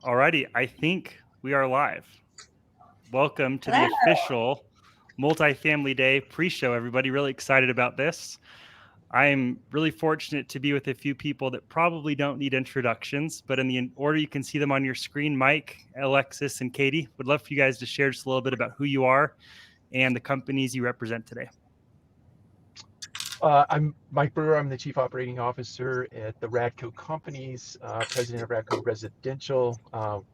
Alrighty, I think we are live. Welcome to the Hello. official Multifamily Day pre-show, everybody. Really excited about this. I am really fortunate to be with a few people that probably don't need introductions, but in the order you can see them on your screen, Mike, Alexis, and Kadi. Would love for you guys to share just a little bit about who you are and the companies you represent today. I'm Mike Brewer. I'm the Chief Operating Officer at the RADCO companies, President of RADCO Residential.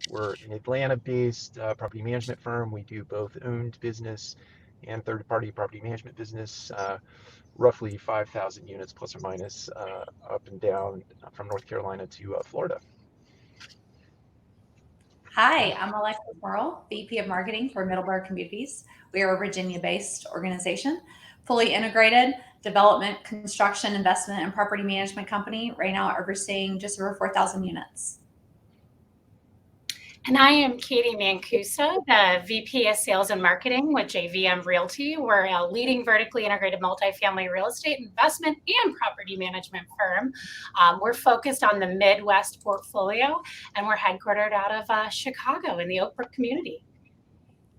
We're an Atlanta-based property management firm. We do both owned business and third-party property management business, roughly 5,000 units plus or minus, up and down from North Carolina to Florida. Hi, I'm Alexis Murrell, VP of Marketing for Middleburg Communities. We are a Virginia-based organization, fully integrated development, construction, investment, and property management company. Right now, overseeing just over 4,000 units. And I am Kadi Mancuso, the VP of Sales and Marketing with JVM Realty. We're a leading vertically integrated multifamily real estate investment and property management firm. We're focused on the Midwest portfolio, and we're headquartered out of Chicago in the Oak Brook community.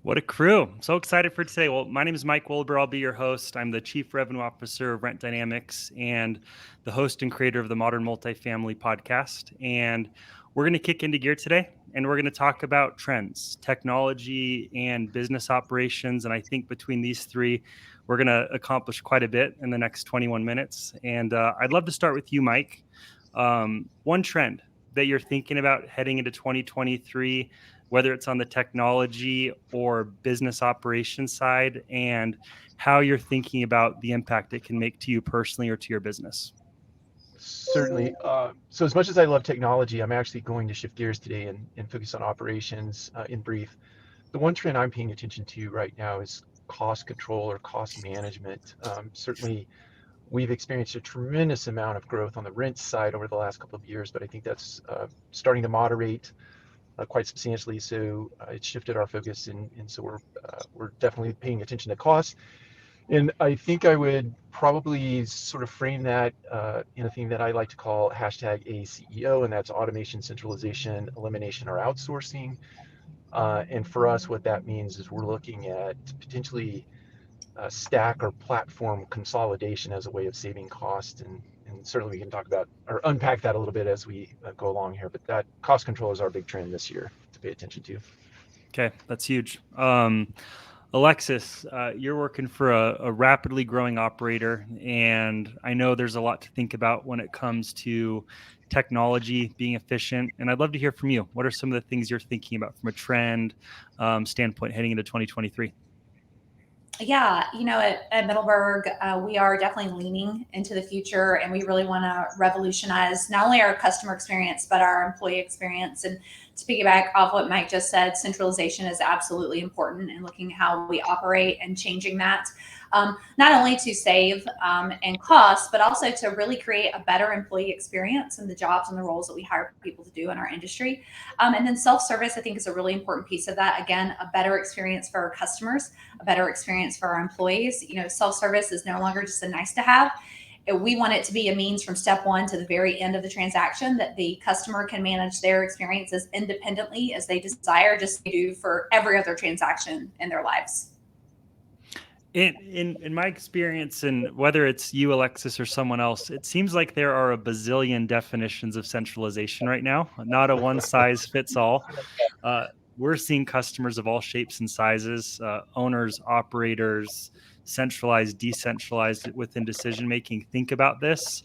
What a crew. I'm so excited for today. Well, my name is Mike Wilbur. I'll be your host. I'm the Chief Revenue Officer of Rent Dynamics and the host and creator of the Modern Multifamily podcast. And we're going to kick into gear today, and we're going to talk about trends, technology, and business operations. And I think between these three, we're going to accomplish quite a bit in the next 21 minutes. And I'd love to start with you, Mike. One trend that you're thinking about heading into 2023, whether it's on the technology or business operations side, and how you're thinking about the impact it can make to you personally or to your business. Certainly. So as much as I love technology, I'm actually going to shift gears today and focus on operations in brief. The one trend I'm paying attention to right now is cost control or cost management. Certainly, we've experienced a tremendous amount of growth on the rent side over the last couple of years, but I think that's starting to moderate quite substantially. So it's shifted our focus, and so we're definitely paying attention to costs. And I think I would probably sort of frame that in a thing that I like to call hashtag ACEO, and that's automation, centralization, elimination, or outsourcing. And for us, what that means is we're looking at potentially stack or platform consolidation as a way of saving cost. And certainly we can talk about or unpack that a little bit as we go along here. But that cost control is our big trend this year to pay attention to. Okay, that's huge. Alexis, you're working for a rapidly growing operator, and I know there's a lot to think about when it comes to technology being efficient. And I'd love to hear from you. What are some of the things you're thinking about from a trend standpoint heading into 2023? Yeah, at Middleburg, we are definitely leaning into the future, and we really want to revolutionize not only our customer experience, but our employee experience. And to piggyback off what Mike just said, centralization is absolutely important in looking at how we operate and changing that, not only to save and cost, but also to really create a better employee experience in the jobs and the roles that we hire people to do in our industry. And then self-service, I think, is a really important piece of that. Again, a better experience for our customers, a better experience for our employees. Self-service is no longer just a nice to have. We want it to be a means from step one to the very end of the transaction that the customer can manage their experiences independently as they desire, just as they do for every other transaction in their lives. In my experience, and whether it's you, Alexis, or someone else, it seems like there are a bazillion definitions of centralization right now, not a one size fits all. We're seeing customers of all shapes and sizes, owners, operators, centralized, decentralized within decision making. Think about this.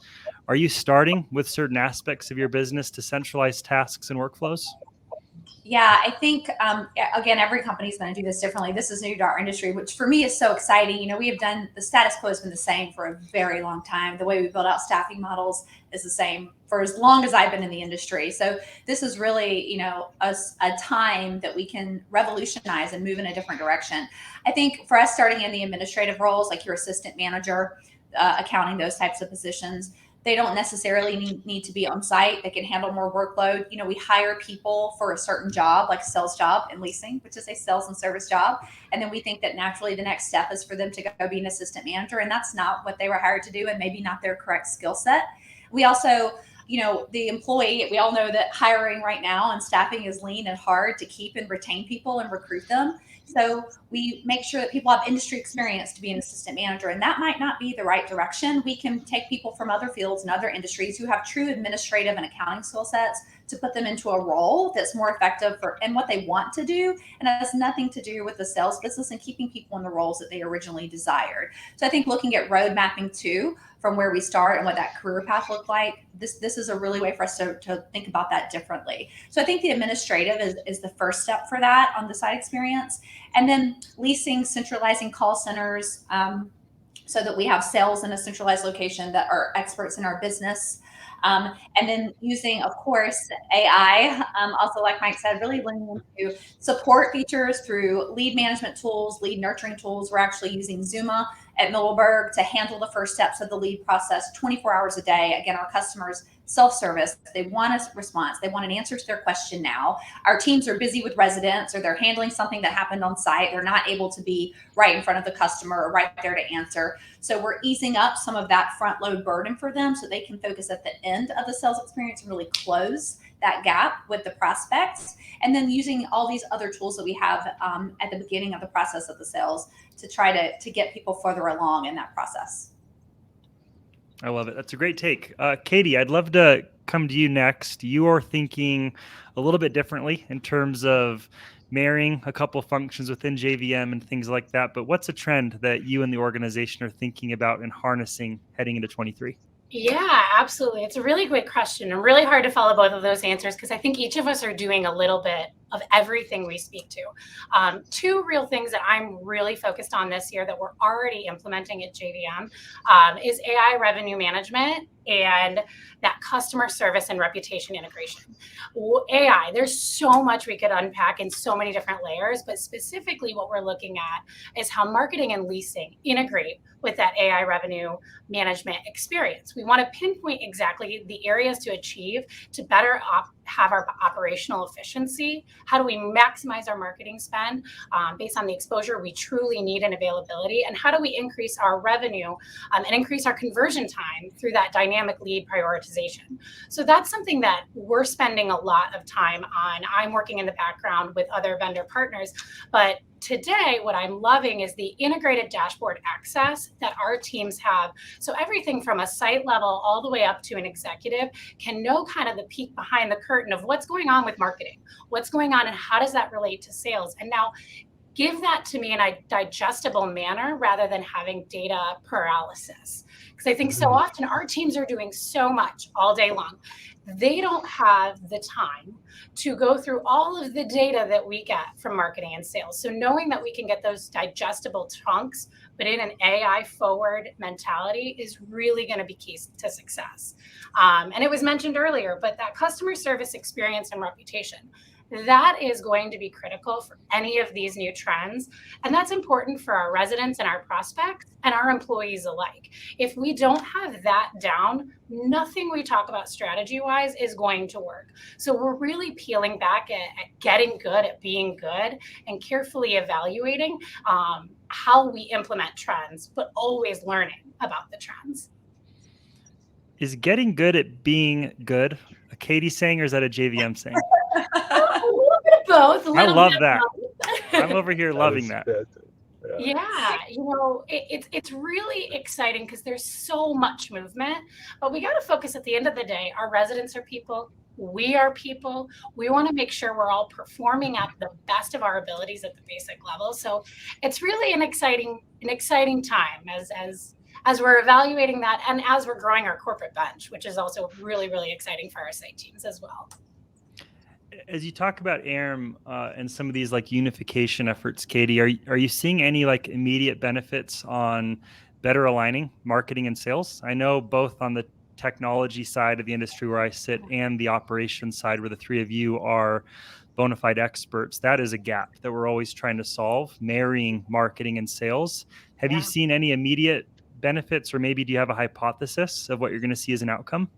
Are you starting with certain aspects of your business to centralize tasks and workflows? Yeah, I think, again, every company's going to do this differently. This is new to our industry, which for me is so exciting. We have done, the status quo has been the same for a very long time. The way we build out staffing models is the same for as long as I've been in the industry. So this is really, a time that we can revolutionize and move in a different direction. I think for us starting in the administrative roles, like your assistant manager, accounting, those types of positions, they don't necessarily need to be on site. They can handle more workload. We hire people for a certain job, like a sales job in leasing, which is a sales and service job. And then we think that naturally the next step is for them to go be an assistant manager. And that's not what they were hired to do, and maybe not their correct skill set. We also, the employee, we all know that hiring right now and staffing is lean and hard to keep and retain people and recruit them. So we make sure that people have industry experience to be an assistant manager, and that might not be the right direction. We can take people from other fields and other industries who have true administrative and accounting skill sets to put them into a role that's more effective for and what they want to do, and it has nothing to do with the sales business and keeping people in the roles that they originally desired. So I think looking at road mapping too, from where we start and what that career path looked like, this is a really way for us to think about that differently. So I think the administrative is the first step for that on the side experience. And then leasing, centralizing call centers, so that we have sales in a centralized location that are experts in our business. And then using, of course, AI, also like Mike said, really leaning into support features through lead management tools, lead nurturing tools. We're actually using Zuma at Middleburg to handle the first steps of the lead process 24 hours a day. Again, our customers self-service. They want a response. They want an answer to their question now. Our teams are busy with residents, or they're handling something that happened on site. They're not able to be right in front of the customer or right there to answer. So we're easing up some of that front load burden for them so they can focus at the end of the sales experience and really close that gap with the prospects. And then using all these other tools that we have at the beginning of the process of the sales to try to get people further along in that process. I love it. That's a great take. Kadi, I'd love to come to you next. You are thinking a little bit differently in terms of marrying a couple functions within JVM and things like that. But what's a trend that you and the organization are thinking about and harnessing heading into 23? Yeah, absolutely. It's a really great question and really hard to follow both of those answers because I think each of us are doing a little bit of everything we speak to. Two real things that I'm really focused on this year that we're already implementing at JVM is AI revenue management and that customer service and reputation integration. AI, there's so much we could unpack in so many different layers, but specifically what we're looking at is how marketing and leasing integrate with that AI revenue management experience. We want to pinpoint exactly the areas to achieve to better have our operational efficiency. How do we maximize our marketing spend based on the exposure we truly need and availability? And how do we increase our revenue and increase our conversion time through that dynamic lead prioritization? So that's something that we're spending a lot of time on. I'm working in the background with other vendor partners, but today, what I'm loving is the integrated dashboard access that our teams have. So everything from a site level all the way up to an executive can know kind of the peek behind the curtain of what's going on with marketing, what's going on and how does that relate to sales. And now give that to me in a digestible manner rather than having data paralysis. Because I think so often our teams are doing so much all day long. They don't have the time to go through all of the data that we get from marketing and sales. So knowing that we can get those digestible chunks, but in an AI forward mentality is really going to be key to success. And it was mentioned earlier, but that customer service experience and reputation, that is going to be critical for any of these new trends. And that's important for our residents and our prospects and our employees alike. If we don't have that down, nothing we talk about strategy-wise is going to work. So we're really peeling back at getting good at being good and carefully evaluating how we implement trends, but always learning about the trends. Is getting good at being good a Kadi saying or is that a JVM saying? A little bit of both. I love that. I'm over here loving that. Yeah, it's really exciting because there's so much movement, but we got to focus at the end of the day. Our residents are people. We are people. We want to make sure we're all performing at the best of our abilities at the basic level. So it's really an exciting time as we're evaluating that and as we're growing our corporate bench, which is also really, really exciting for our site teams as well. As you talk about ARM and some of these like unification efforts, Kadi, are you seeing any like immediate benefits on better aligning marketing and sales? I know both on the technology side of the industry where I sit and the operations side where the three of you are bona fide experts. That is a gap that we're always trying to solve, marrying marketing and sales. Have you seen any immediate benefits, or maybe do you have a hypothesis of what you're going to see as an outcome?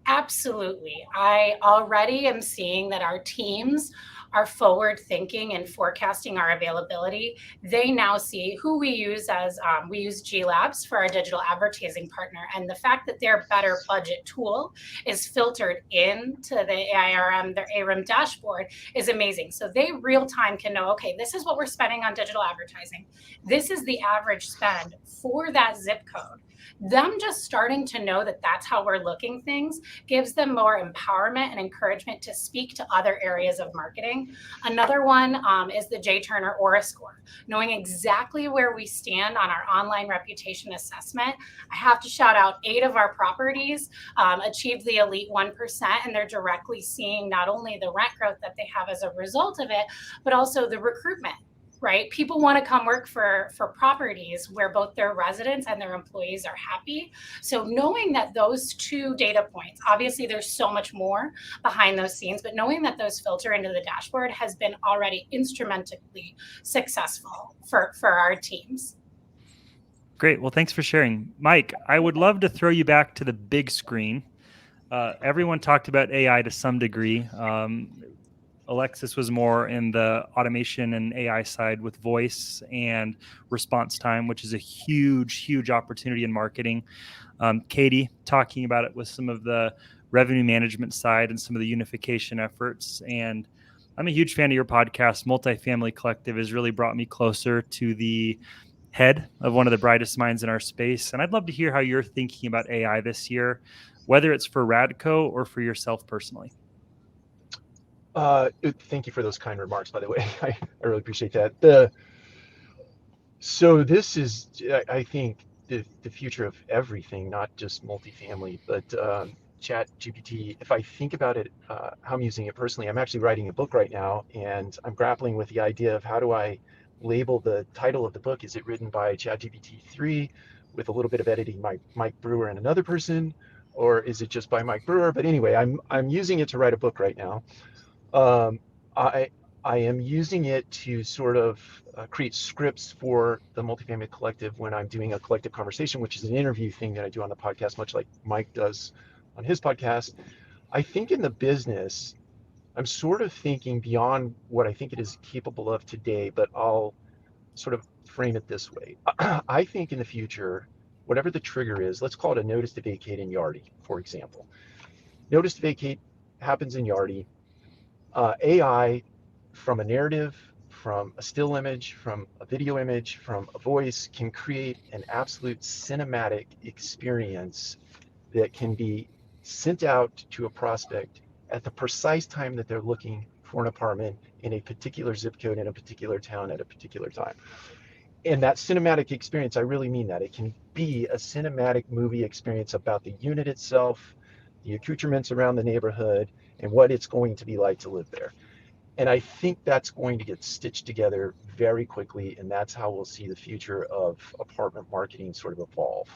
Absolutely. I already am seeing that our teams our forward thinking and forecasting our availability. They now see who we use as we use G Labs for our digital advertising partner, and the fact that their better budget tool is filtered into the AIRM, their ARM dashboard, is amazing. So they real time can know, okay, this is what we're spending on digital advertising. This is the average spend for that zip code. Them just starting to know that that's how we're looking things gives them more empowerment and encouragement to speak to other areas of marketing. Another one is the J Turner Aura Score, knowing exactly where we stand on our online reputation assessment. I have to shout out 8 of our properties achieved the elite 1%, and they're directly seeing not only the rent growth that they have as a result of it, but also the recruitment. Right? People want to come work for properties where both their residents and their employees are happy. So knowing that those 2 data points, obviously there's so much more behind those scenes, but knowing that those filter into the dashboard has been already instrumentally successful for our teams. Great. Well, thanks for sharing. Mike, I would love to throw you back to the big screen. Everyone talked about AI to some degree. Alexis was more in the automation and AI side with voice and response time, which is a huge, huge opportunity in marketing. Kadi talking about it with some of the revenue management side and some of the unification efforts. And I'm a huge fan of your podcast. Multifamily Collective has really brought me closer to the head of one of the brightest minds in our space. And I'd love to hear how you're thinking about AI this year, whether it's for RADCO or for yourself personally. Thank you for those kind remarks, by the way. I really appreciate that. So this is, I think, the future of everything, not just multifamily, but Chat GPT. If I think about it, how I'm using it personally, I'm actually writing a book right now, and I'm grappling with the idea of how do I label the title of the book. Is it written by Chat GPT 3 with a little bit of editing by Mike Brewer and another person, or is it just by Mike Brewer? But anyway, I'm using it to write a book right now. I am using it to sort of create scripts for the Multifamily Collective when I'm doing a collective conversation, which is an interview thing that I do on the podcast, much like Mike does on his podcast. I think in the business, I'm sort of thinking beyond what I think it is capable of today, but I'll sort of frame it this way. I think in the future, whatever the trigger is, let's call it a notice to vacate in Yardi, for example. Notice to vacate happens in Yardi. AI, from a narrative, from a still image, from a video image, from a voice, can create an absolute cinematic experience that can be sent out to a prospect at the precise time that they're looking for an apartment in a particular zip code in a particular town at a particular time. And that cinematic experience, I really mean that. It can be a cinematic movie experience about the unit itself, the accoutrements around the neighborhood, and what it's going to be like to live there. And I think that's going to get stitched together very quickly, and that's how we'll see the future of apartment marketing sort of evolve.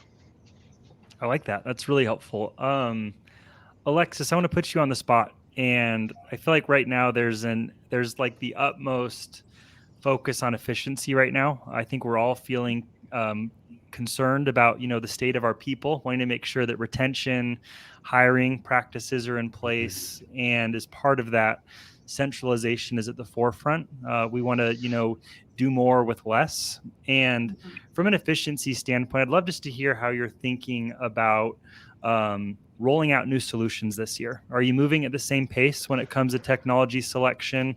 I like that. That's really helpful. Alexis, I want to put you on the spot, and I feel like right now there's like the utmost focus on efficiency right now. I think we're all feeling concerned about the state of our people, wanting to make sure that retention, hiring practices are in place, and as part of that, centralization is at the forefront. We want to do more with less. And from an efficiency standpoint, I'd love just to hear how you're thinking about rolling out new solutions this year. Are you moving at the same pace when it comes to technology selection?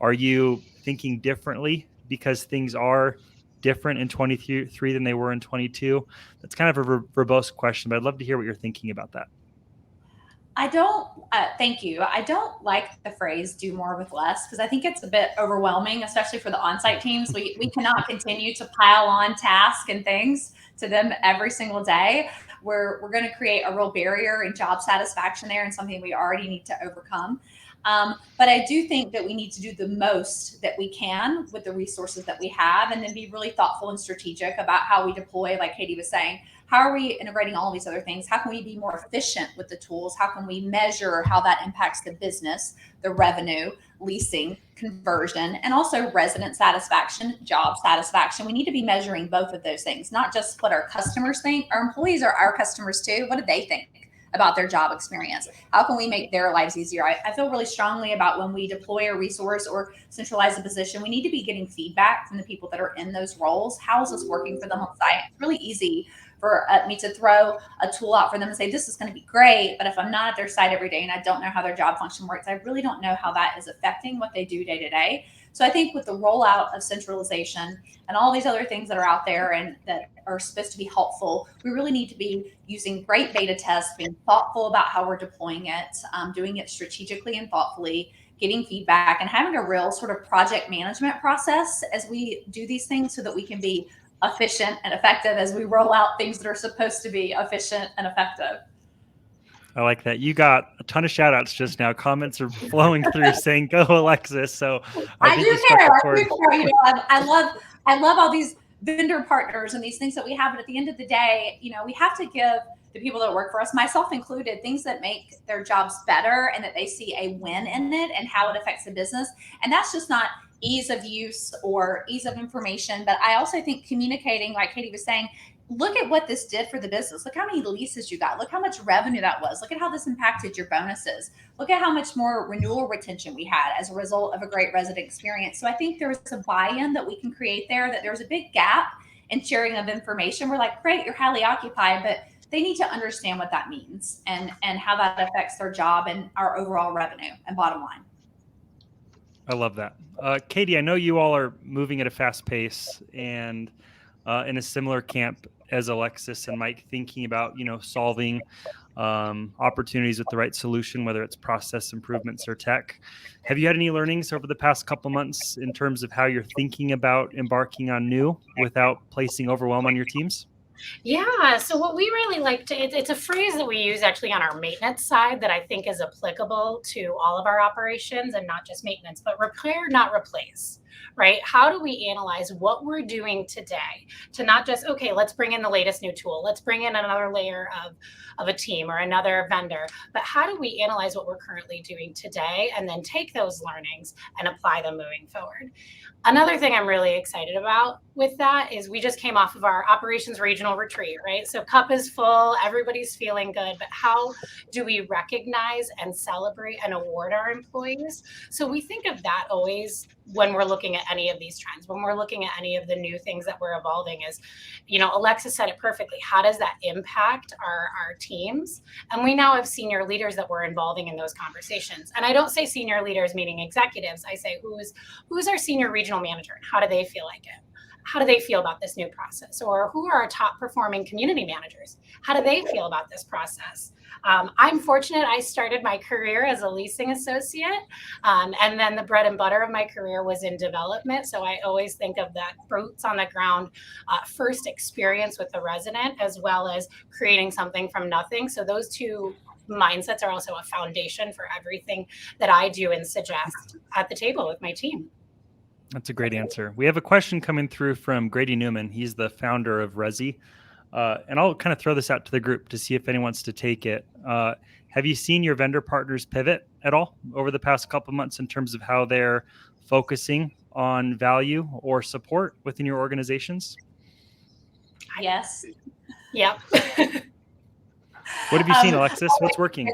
Are you thinking differently because things are different in 23 than they were in 22? That's kind of a verbose question, but I'd love to hear what you're thinking about that. Thank you. I don't like the phrase do more with less because I think it's a bit overwhelming, especially for the on-site teams. We cannot continue to pile on tasks and things to them every single day. We're going to create a real barrier in job satisfaction there, and something we already need to overcome. But I do think that we need to do the most that we can with the resources that we have, and then be really thoughtful and strategic about how we deploy, like Kadi was saying. How are we integrating all these other things? How can we be more efficient with the tools? How can we measure how that impacts the business, the revenue, leasing, conversion, and also resident satisfaction, job satisfaction? We need to be measuring both of those things, not just what our customers think. Our employees are our customers too. What do they think about their job experience? How can we make their lives easier? I feel really strongly about when we deploy a resource or centralize a position, we need to be getting feedback from the people that are in those roles. How is this working for them on site? It's really easy for me to throw a tool out for them and say, this is going to be great. But if I'm not at their site every day and I don't know how their job function works, I really don't know how that is affecting what they do day to day. So I think with the rollout of centralization and all these other things that are out there and that are supposed to be helpful, we really need to be using great beta tests, being thoughtful about how we're deploying it, doing it strategically and thoughtfully, getting feedback, and having a real sort of project management process as we do these things so that we can be efficient and effective as we roll out things that are supposed to be efficient and effective. I like that. You got a ton of shout outs just now. Comments are flowing through saying, go Alexis. So I think you struck a chord. You know, I love all these vendor partners and these things that we have. But at the end of the day, you know, we have to give the people that work for us, myself included, things that make their jobs better and that they see a win in it and how it affects the business. And that's just not ease of use or ease of information. But I also think communicating, like Kadi was saying, look at what this did for the business. Look how many leases you got. Look how much revenue that was. Look at how this impacted your bonuses. Look at how much more renewal retention we had as a result of a great resident experience. So I think there's a buy-in that we can create there, that there's a big gap in sharing of information. We're like, great, you're highly occupied, but they need to understand what that means and how that affects their job and our overall revenue and bottom line. I love that. Kadi, I know you all are moving at a fast pace and in a similar camp as Alexis and Mike, thinking about, you know, solving opportunities with the right solution, whether it's process improvements or tech. Have you had any learnings over the past couple months in terms of how you're thinking about embarking on new without placing overwhelm on your teams? Yeah, so what we really like to, it's a phrase that we use actually on our maintenance side that I think is applicable to all of our operations and not just maintenance, but repair, not replace, right? How do we analyze what we're doing today to not just, okay, let's bring in the latest new tool, let's bring in another layer of a team or another vendor, but how do we analyze what we're currently doing today and then take those learnings and apply them moving forward? Another thing I'm really excited about with that is we just came off of our operations regional retreat, right? So cup is full, everybody's feeling good, but how do we recognize and celebrate and award our employees? So we think of that always when we're looking at any of these trends, when we're looking at any of the new things that we're evolving is, you know, Alexis said it perfectly. How does that impact our teams? And we now have senior leaders that we're involving in those conversations. And I don't say senior leaders meaning executives. I say who's our senior regional manager and how do they feel like it? How do they feel about this new process? Or who are our top performing community managers? How do they feel about this process? I'm fortunate I started my career as a leasing associate, and then the bread and butter of my career was in development. So I always think of that boots on the ground first experience with the resident as well as creating something from nothing. So those two mindsets are also a foundation for everything that I do and suggest at the table with my team. That's a great answer. We have a question coming through from Grady Newman. He's the founder of Resi. And I'll kind of throw this out to the group to see if anyone wants to take it. Have you seen your vendor partners pivot at all over the past couple of months in terms of how they're focusing on value or support within your organizations? Yes. Yep. What have you seen, Alexis? What's working?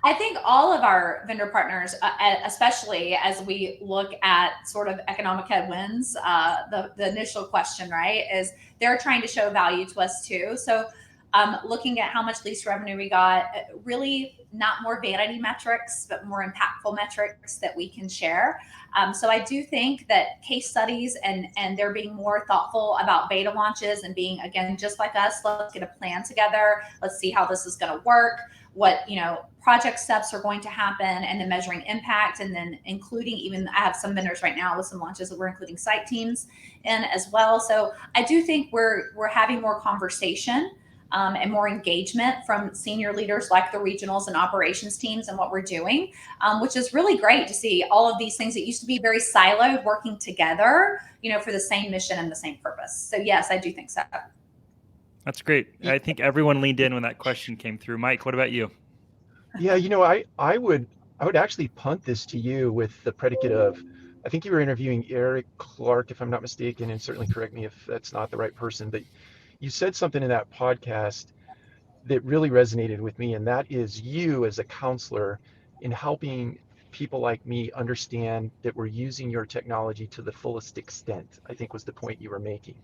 I think all of our vendor partners, especially as we look at sort of economic headwinds, the initial question, right, is they're trying to show value to us too. So looking at how much lease revenue we got, really not more vanity metrics, but more impactful metrics that we can share. So I do think that case studies and they're being more thoughtful about beta launches and being, again, just like us, let's get a plan together. Let's see how this is going to work. What, you know, project steps are going to happen and then measuring impact and then including even, I have some vendors right now with some launches that we're including site teams in as well. So I do think we're having more conversation and more engagement from senior leaders like the regionals and operations teams and what we're doing, which is really great to see all of these things that used to be very siloed working together, you know, for the same mission and the same purpose. So yes, I do think so. That's great. I think everyone leaned in when that question came through. Mike, what about you? Yeah, you know, I would actually punt this to you with the predicate of, I think you were interviewing Eric Clark, if I'm not mistaken, and certainly correct me if that's not the right person, but you said something in that podcast that really resonated with me, and that is you as a counselor in helping people like me understand that we're using your technology to the fullest extent, I think was the point you were making.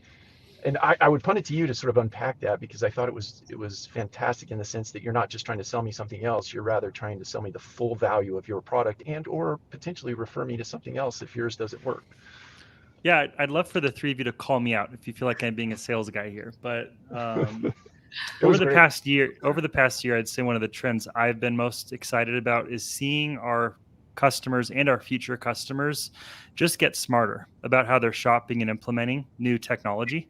And I would punt it to you to sort of unpack that, because I thought it was fantastic in the sense that you're not just trying to sell me something else, you're rather trying to sell me the full value of your product and or potentially refer me to something else if yours doesn't work. Yeah, I'd love for the three of you to call me out if you feel like I'm being a sales guy here. But It was great. over the past year, I'd say one of the trends I've been most excited about is seeing our customers and our future customers just get smarter about how they're shopping and implementing new technology.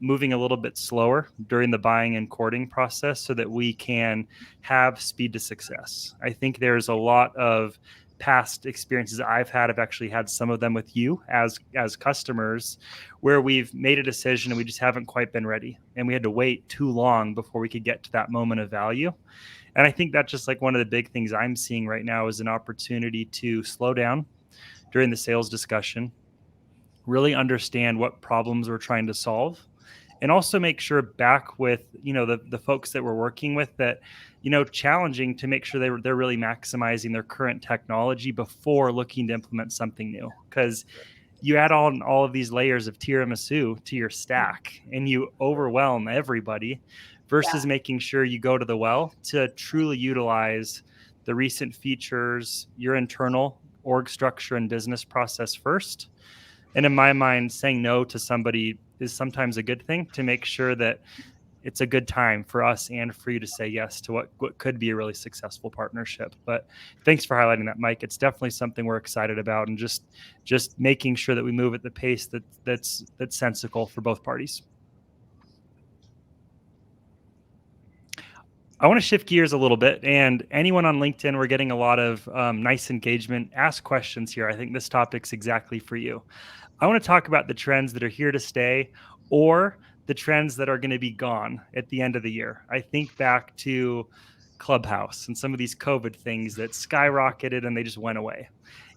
Moving a little bit slower during the buying and courting process so that we can have speed to success. I think there's a lot of past experiences I've had. I've actually had some of them with you as customers where we've made a decision and we just haven't quite been ready. And we had to wait too long before we could get to that moment of value. And I think that's just like one of the big things I'm seeing right now is an opportunity to slow down during the sales discussion, really understand what problems we're trying to solve, and also make sure back with the folks that we're working with that challenging to make sure they're really maximizing their current technology before looking to implement something new, because you add on all of these layers of tiramisu to your stack and you overwhelm everybody versus making sure you go to the well to truly utilize the recent features, your internal org structure and business process first. And in my mind, saying no to somebody is sometimes a good thing to make sure that it's a good time for us and for you to say yes to what could be a really successful partnership. But thanks for highlighting that, Mike. It's definitely something we're excited about, and just making sure that we move at the pace that's sensical for both parties. I want to shift gears a little bit, and anyone on LinkedIn, we're getting a lot of nice engagement. Ask questions here. I think this topic's exactly for you. I want to talk about the trends that are here to stay or the trends that are going to be gone at the end of the year. I think back to Clubhouse and some of these COVID things that skyrocketed and they just went away.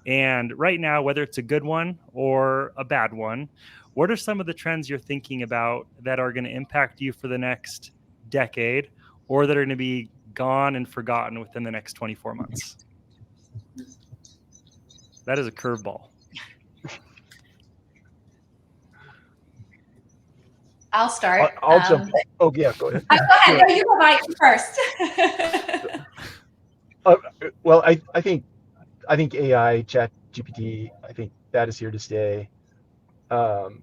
And right now, whether it's a good one or a bad one, what are some of the trends you're thinking about that are going to impact you for the next decade or that are going to be gone and forgotten within the next 24 months? That is a curveball. I'll start. I'll jump. Oh yeah, go ahead. Go ahead. No, you go, Mike, first. Well, I think AI, Chat GPT, I think that is here to stay, and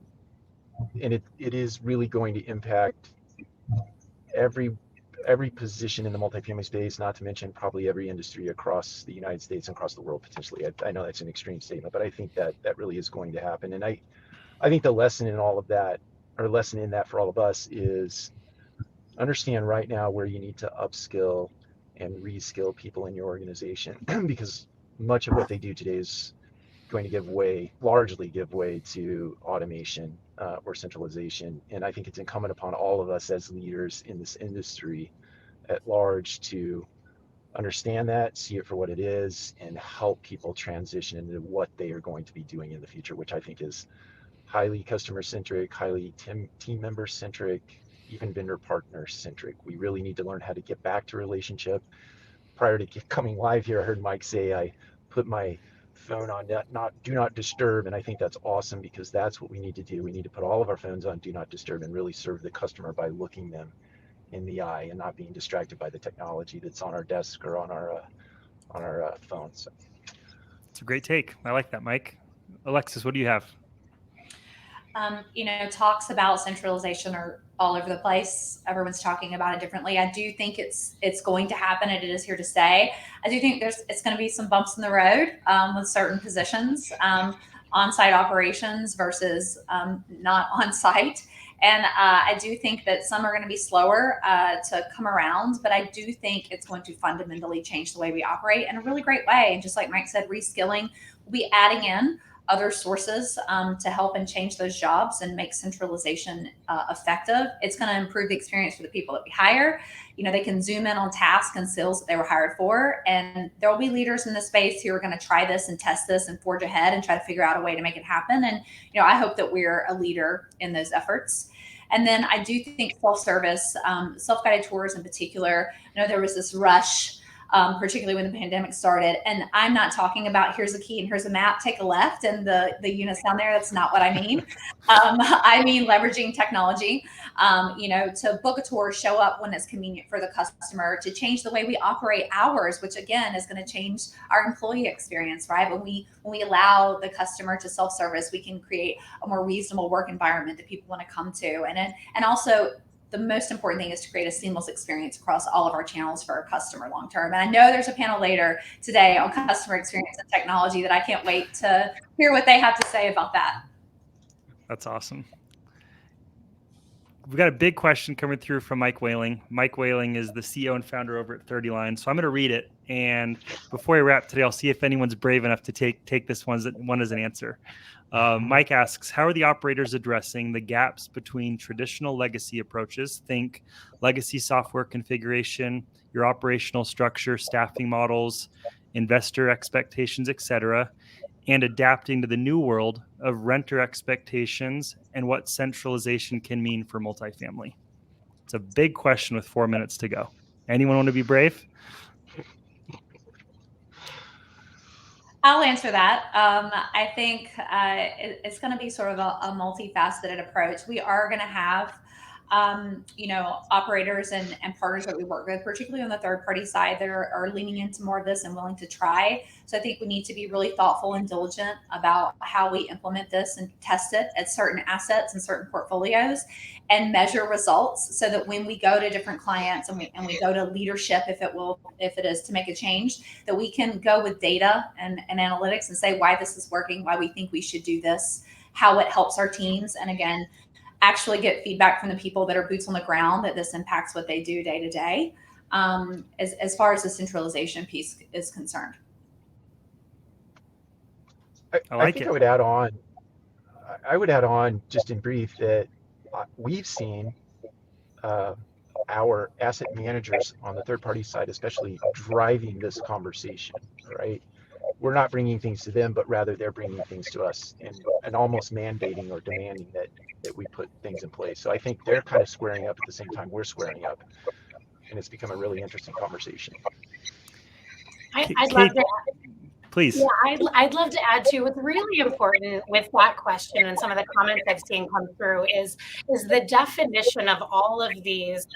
it is really going to impact every position in the multifamily space, not to mention probably every industry across the United States and across the world potentially. I know that's an extreme statement, but I think that really is going to happen. And I think the lesson in all of that, or lesson in that for all of us, is understand right now where you need to upskill and reskill people in your organization because much of what they do today is going to largely give way to automation or centralization. And I think it's incumbent upon all of us as leaders in this industry at large to understand that, see it for what it is, and help people transition into what they are going to be doing in the future, which I think is highly customer centric, highly team member centric, even vendor partner centric. We really need to learn how to get back to relationship. Prior to coming live here, I heard Mike say I put my phone on do not disturb, and I think that's awesome because that's what we need to do. We need to put all of our phones on do not disturb and really serve the customer by looking them in the eye and not being distracted by the technology that's on our desk or on our phones. So. It's a great take. I like that, Mike. Alexis, what do you have? Talks about centralization are all over the place. Everyone's talking about it differently. I do think it's going to happen, and it is here to stay. I do think it's going to be some bumps in the road with certain positions, on-site operations versus not on-site. And I do think that some are going to be slower to come around, but I do think it's going to fundamentally change the way we operate in a really great way. And just like Mike said, reskilling, we'll be adding in other sources to help and change those jobs and make centralization effective. It's going to improve the experience for the people that we hire. They can zoom in on tasks and skills that they were hired for. And there will be leaders in the space who are going to try this and test this and forge ahead and try to figure out a way to make it happen. And, I hope that we're a leader in those efforts. And then I do think self-service, self-guided tours in particular. I know there was this rush, particularly when the pandemic started. And I'm not talking about here's a key and here's a map, take a left, and the units down there. That's not what I mean. I mean leveraging technology, to book a tour, show up when it's convenient for the customer, to change the way we operate hours, which again is going to change our employee experience, right? When we allow the customer to self-service, we can create a more reasonable work environment that people want to come to, and also the most important thing is to create a seamless experience across all of our channels for our customer long term. And I know there's a panel later today on customer experience and technology that I can't wait to hear what they have to say about that. That's awesome. We've got a big question coming through from Mike Whaling. Mike Whaling is the CEO and founder over at 30 Line. So I'm going to read it. And before I wrap today, I'll see if anyone's brave enough to take this one as an answer. Mike asks, how are the operators addressing the gaps between traditional legacy approaches? Think legacy software configuration, your operational structure, staffing models, investor expectations, etc., and adapting to the new world of renter expectations and what centralization can mean for multifamily? It's a big question with 4 minutes to go. Anyone want to be brave? I'll answer that. I think it's going to be sort of a multifaceted approach. We are going to have, operators and partners that we work with, particularly on the third party side, that are leaning into more of this and willing to try. So I think we need to be really thoughtful and diligent about how we implement this and test it at certain assets and certain portfolios and measure results, so that when we go to different clients and we go to leadership, if it is to make a change, that we can go with data and analytics and say why this is working, why we think we should do this, how it helps our teams, and again, actually get feedback from the people that are boots on the ground that this impacts what they do day to day, as far as the centralization piece is concerned. I think I would add on just in brief that we've seen our asset managers on the third party side, especially, driving this conversation, right? We're not bringing things to them, but rather they're bringing things to us and almost mandating or demanding that we put things in place. So I think they're kind of squaring up at the same time we're squaring up, and it's become a really interesting conversation. I'd love to. Please. Yeah, I'd love to add to what's really important with that question and some of the comments I've seen come through is the definition of all of these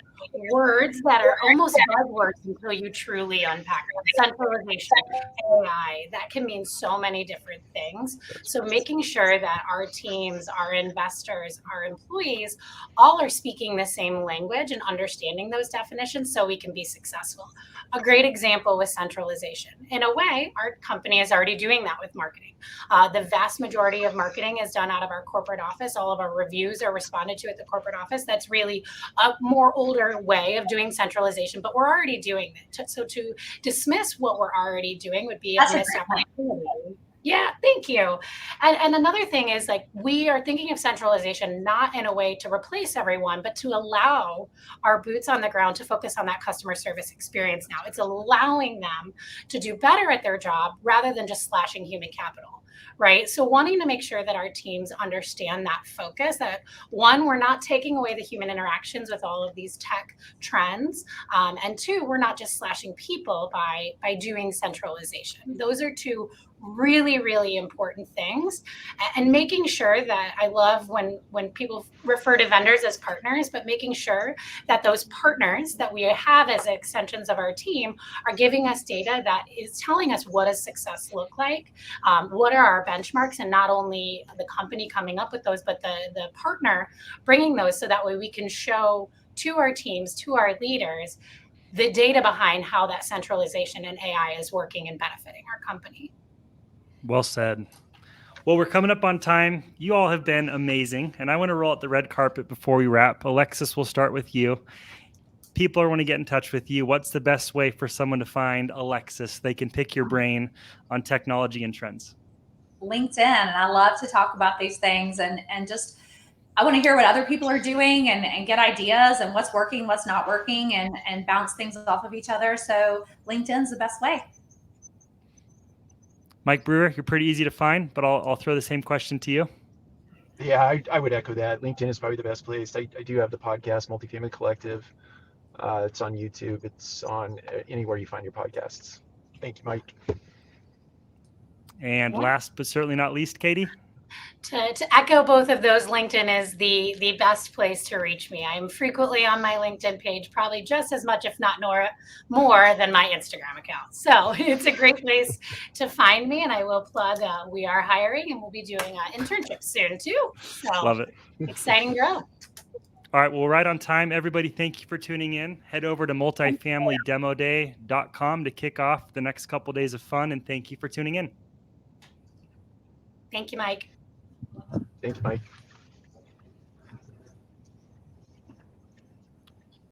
words that are almost buzzwords until you truly unpack them. Centralization, AI, that can mean so many different things. So making sure that our teams, our investors, our employees, all are speaking the same language and understanding those definitions so we can be successful. A great example was centralization. In a way, our company is already doing that with marketing. The vast majority of marketing is done out of our corporate office. All of our reviews are responded to at the corporate office. That's really a more older way of doing centralization, but we're already doing it. So to dismiss what we're already doing would be a missed opportunity. Yeah, thank you. And another thing is, like, we are thinking of centralization not in a way to replace everyone, but to allow our boots on the ground to focus on that customer service experience now. It's allowing them to do better at their job rather than just slashing human capital, right? So wanting to make sure that our teams understand that focus, that one, we're not taking away the human interactions with all of these tech trends, and two, we're not just slashing people by doing centralization. Those are two really, really important things. And making sure that, I love when people refer to vendors as partners, but making sure that those partners that we have as extensions of our team are giving us data that is telling us what does success look like, what are our benchmarks, and not only the company coming up with those, but the partner bringing those, so that way we can show to our teams, to our leaders, the data behind how that centralization and AI is working and benefiting our company. Well said. Well, we're coming up on time. You all have been amazing, and I want to roll out the red carpet before we wrap. Alexis, we'll start with you. People want to get in touch with you. What's the best way for someone to find Alexis? They can pick your brain on technology and trends. LinkedIn. And I love to talk about these things and just, I want to hear what other people are doing and get ideas and what's working, what's not working, and bounce things off of each other. So LinkedIn's the best way. Mike Brewer, you're pretty easy to find, but I'll throw the same question to you. Yeah, I would echo that. LinkedIn is probably the best place. I do have the podcast, Multifamily Collective. It's on YouTube. It's on anywhere you find your podcasts. Thank you, Mike. And Yeah. last but certainly not least, Kadi. To echo both of those, LinkedIn is the best place to reach me. I'm frequently on my LinkedIn page, probably just as much, if not more than my Instagram account. So it's a great place to find me. And I will plug, we are hiring and we'll be doing internships soon too. So Love it. exciting growth. All right, well, right on time. Everybody, thank you for tuning in. Head over to multifamilydemoday.com to kick off the next couple days of fun, and thank you for tuning in. Thank you, Mike. Thank you, Mike.